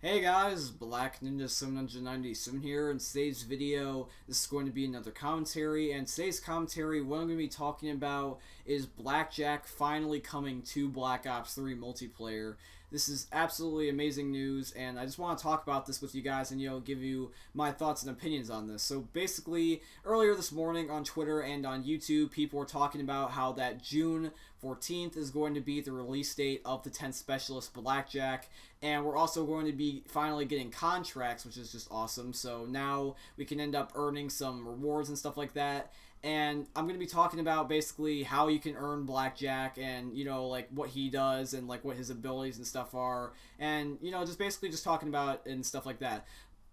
Hey guys, Black Ninja 797 here. In today's video, this is going to be another commentary, and today's commentary, what I'm going to be talking about is Blackjack finally coming to Black Ops 3 multiplayer. This is absolutely amazing news, and I just want to talk about this with you guys and, give you my thoughts and opinions on this. So basically, earlier this morning on Twitter and on YouTube, people were talking about how that June 14th is going to be the release date of the 10th Specialist Blackjack, and we're also going to be finally getting contracts, which is just awesome. So now we can end up earning some rewards and stuff like that. And I'm going to be talking about basically how you can earn Blackjack and, like what he does and like what his abilities and stuff are. And, just basically just talking about it and stuff like that.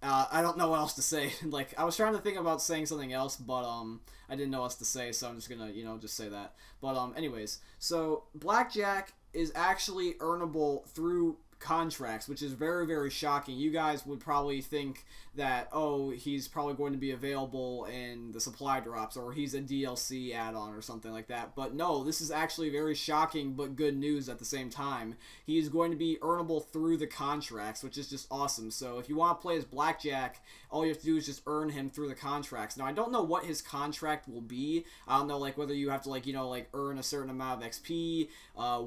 I don't know what else to say. Like, I was trying to think about saying something else, but I didn't know what else to say, so I'm just gonna, just say that. But anyways, so Blackjack is actually earnable through contracts, which is very, very shocking. You guys would probably think that, oh, he's probably going to be available in the supply drops, or he's a DLC add-on or something like that. But no, this is actually very shocking but good news at the same time. He is going to be earnable through the contracts, which is just awesome. So if you want to play as Blackjack, all you have to do is just earn him through the contracts. Now, I don't know what his contract will be. I don't know, like, whether you have to, like, earn a certain amount of XP,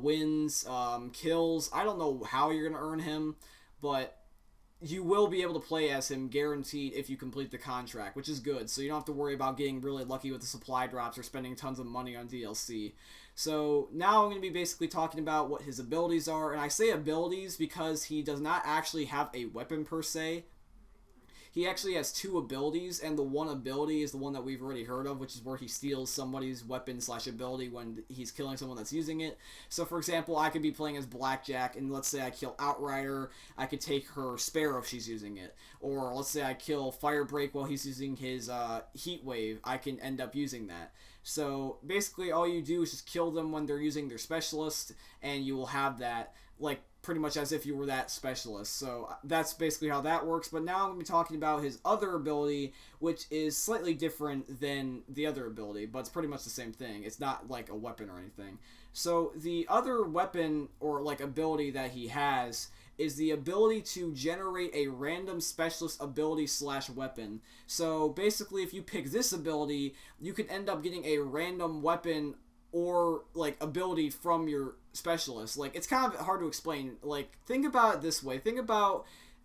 wins, kills. I don't know how you're going to earn him, but you will be able to play as him guaranteed if you complete the contract, which is good. So you don't have to worry about getting really lucky with the supply drops or spending tons of money on DLC. So now I'm going to be basically talking about what his abilities are, and I say abilities because he does not actually have a weapon per se. He actually has two abilities, and the one ability is the one that we've already heard of, which is where he steals somebody's weapon / ability when he's killing someone that's using it. So, for example, I could be playing as Blackjack, and let's say I kill Outrider, I could take her Sparrow if she's using it. Or let's say I kill Firebreak while he's using his Heat Wave, I can end up using that. So, basically, all you do is just kill them when they're using their specialist, and you will have that, like, pretty much as if you were that specialist. So that's basically how that works. But now I'm going to be talking about his other ability, which is slightly different than the other ability, but it's pretty much the same thing. It's not like a weapon or anything. So the other weapon or like ability that he has is the ability to generate a random specialist ability / weapon. So basically, if you pick this ability, you can end up getting a random weapon or like ability from your specialist. Like, it's kind of hard to explain. Like, think about it this way. Think about,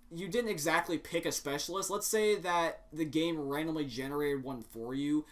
you didn't exactly pick a specialist. Let's say that the game randomly generated one for you.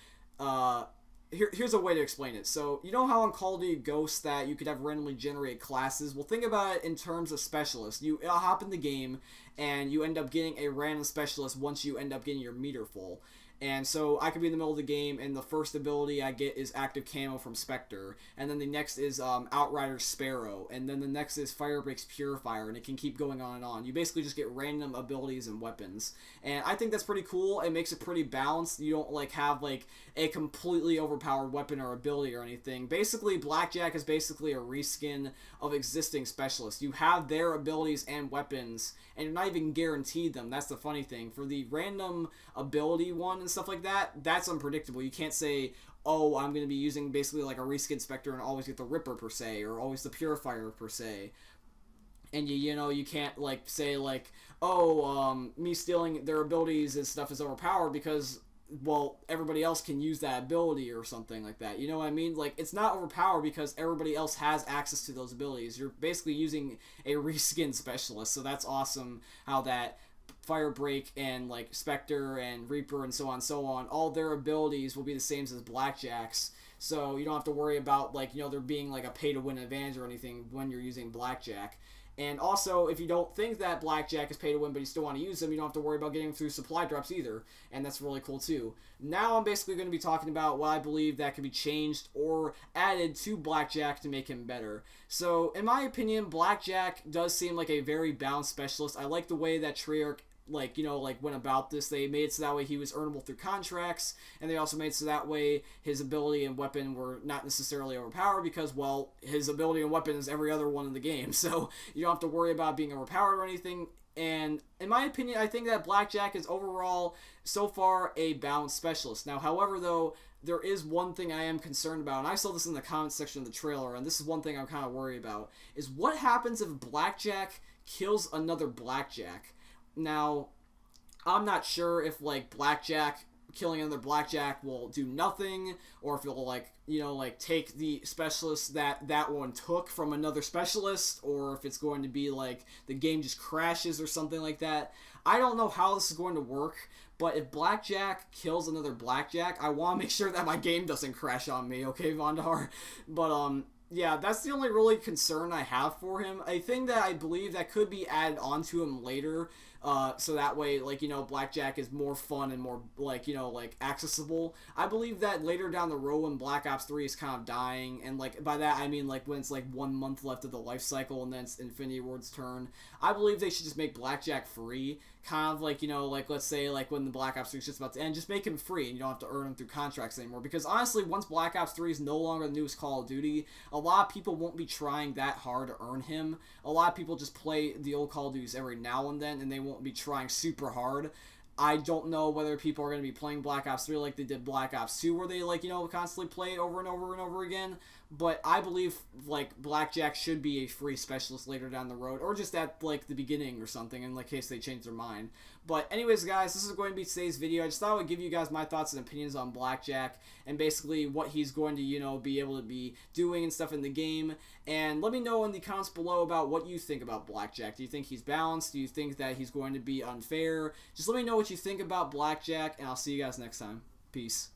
Here's a way to explain it. So, you know how on Call of Duty Ghosts that you could have randomly generated classes? Well, think about it in terms of specialists. You hop in the game, and you end up getting a random specialist once you end up getting your meter full. And so I could be in the middle of the game, and the first ability I get is Active Camo from Spectre, and then the next is Outrider's Sparrow, and then the next is Firebreak's Purifier, and it can keep going on and on. You basically just get random abilities and weapons, and I think that's pretty cool. It makes it pretty balanced. You don't like have like a completely overpowered weapon or ability or anything. Basically, Blackjack is basically a reskin of existing specialists. You have their abilities and weapons, and you're not even guaranteed them. That's the funny thing. For the random ability one and stuff like that, that's unpredictable. You can't say, oh, I'm going to be using basically like a reskin Spectre and always get the Ripper per se, or always the Purifier per se. And you can't like say like, oh, me stealing their abilities and stuff is overpowered because, well, everybody else can use that ability or something like that. You know what I mean? Like, it's not overpowered because everybody else has access to those abilities. You're basically using a reskin specialist, so that's awesome how that Firebreak and like Spectre and Reaper and so on, all their abilities will be the same as Blackjack's. So you don't have to worry about like, there being like a pay to win advantage or anything when you're using Blackjack. And also, if you don't think that Blackjack is pay to win but you still want to use them, you don't have to worry about getting through supply drops either. And that's really cool too. Now I'm basically going to be talking about what I believe that could be changed or added to Blackjack to make him better. So, in my opinion, Blackjack does seem like a very balanced specialist. I like the way that Treyarch went about this. They made it so that way he was earnable through contracts, and they also made it so that way his ability and weapon were not necessarily overpowered because, well, his ability and weapon is every other one in the game, so you don't have to worry about being overpowered or anything. And in my opinion, I think that Blackjack is overall, so far, a balanced specialist. Now, however, though, there is one thing I am concerned about, and I saw this in the comments section of the trailer, and this is one thing I'm kind of worried about, is what happens if Blackjack kills another Blackjack? Now, I'm not sure if like Blackjack killing another Blackjack will do nothing, or if it'll like like take the specialist that one took from another specialist, or if it's going to be like the game just crashes or something like that. I don't know how this is going to work, but if Blackjack kills another Blackjack, I want to make sure that my game doesn't crash on me, okay, Vondar? But yeah, that's the only really concern I have for him. A thing that I believe that could be added onto him later, so that way, like, Blackjack is more fun and more, like, like, accessible. I believe that later down the road when Black Ops 3 is kind of dying, and, like, by that I mean, like, when it's, like, 1 month left of the life cycle and then it's Infinity Ward's turn, I believe they should just make Blackjack free. Kind of like, like, let's say, like, when the Black Ops 3 is just about to end, just make him free, and you don't have to earn him through contracts anymore. Because, honestly, once Black Ops 3 is no longer the newest Call of Duty, a lot of people won't be trying that hard to earn him. A lot of people just play the old Call of Duties every now and then, and they won't be trying super hard. I don't know whether people are going to be playing Black Ops 3 like they did Black Ops 2, where they, like, constantly play it over and over and over again. But I believe, like, Blackjack should be a free specialist later down the road, or just at, like, the beginning or something, in like, case they change their mind. But anyways, guys, this is going to be today's video. I just thought I would give you guys my thoughts and opinions on Blackjack, and basically what he's going to, be able to be doing and stuff in the game. And let me know in the comments below about what you think about Blackjack. Do you think he's balanced? Do you think that he's going to be unfair? Just let me know what you think about Blackjack, and I'll see you guys next time. Peace.